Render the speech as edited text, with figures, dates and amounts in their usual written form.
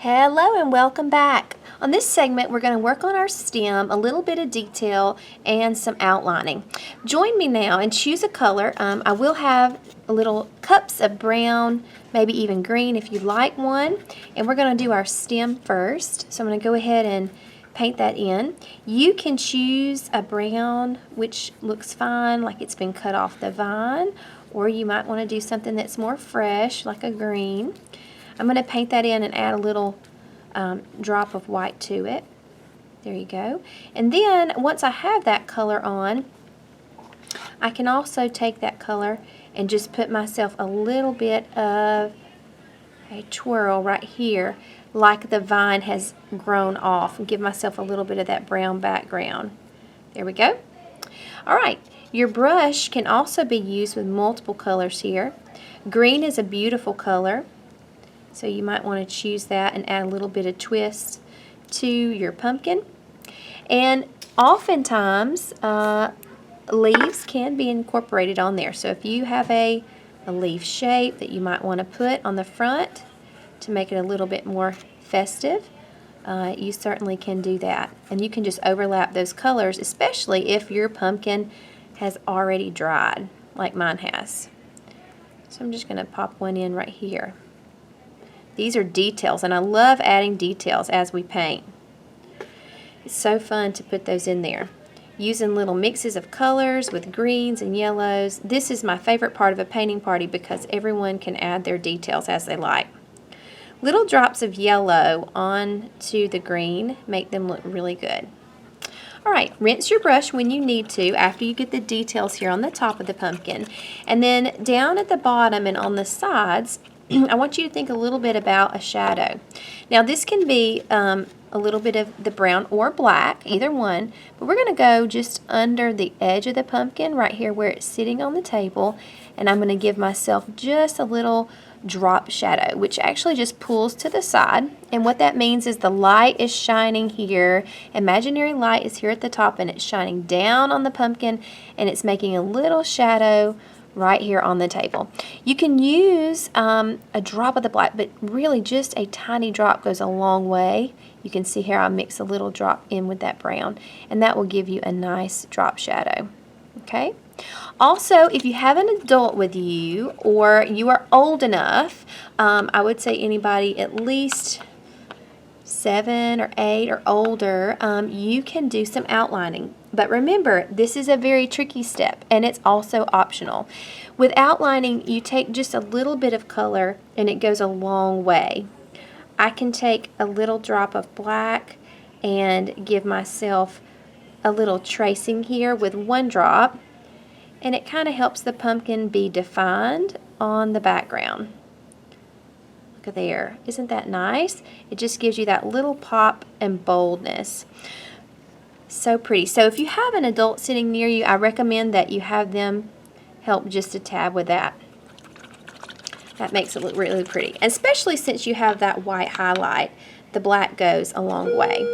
Hello and welcome back. On this segment, we're going to work on our stem, a little bit of detail, and some outlining. Join me now and choose a color. I will have little cups of brown, maybe even green if you'd like one. And we're going to do our stem first. So I'm going to go ahead and paint that in. You can choose a brown, which looks fine, like it's been cut off the vine, or you might want to do something that's more fresh, like a green. I'm going to paint that in and add a little drop of white to it. There you go. And then once I have that color on, I can also take that color and just put myself a little bit of a twirl right here, like the vine has grown off, and give myself a little bit of that brown background. There we go. All right, your brush can also be used with multiple colors here. Green is a beautiful color, so you might want to choose that and add a little bit of twist to your pumpkin. And oftentimes, leaves can be incorporated on there. So if you have a leaf shape that you might want to put on the front to make it a little bit more festive, you certainly can do that. And you can just overlap those colors, especially if your pumpkin has already dried, like mine has. So I'm just going to pop one in right here. These are details, and I love adding details as we paint. It's so fun to put those in there. Using little mixes of colors with greens and yellows. This is my favorite part of a painting party because everyone can add their details as they like. Little drops of yellow onto the green make them look really good. Alright, rinse your brush when you need to after you get the details here on the top of the pumpkin. And then down at the bottom and on the sides, I want you to think a little bit about a shadow. Now this can be a little bit of the brown or black, either one, but we're going to go just under the edge of the pumpkin right here where it's sitting on the table, and I'm going to give myself just a little drop shadow, which actually just pulls to the side. And what that means is the light is shining here, imaginary light is here at the top, and it's shining down on the pumpkin, and it's making a little shadow right here on the table. You can use a drop of the black, but really just a tiny drop goes a long way. You can see here I mix a little drop in with that brown, and that will give you a nice drop shadow. Okay. Also, if you have an adult with you or you are old enough, I would say anybody at least 7 or 8 or older, you can do some outlining. But remember, this is a very tricky step, and it's also optional. With outlining, you take just a little bit of color, and it goes a long way. I can take a little drop of black and give myself a little tracing here with one drop, and it kind of helps the pumpkin be defined on the background. Look at there. Isn't that nice? It just gives you that little pop and boldness. So pretty. So if you have an adult sitting near you, I recommend that you have them help just a tad with that. That makes it look really pretty. Especially since you have that white highlight, the black goes a long way.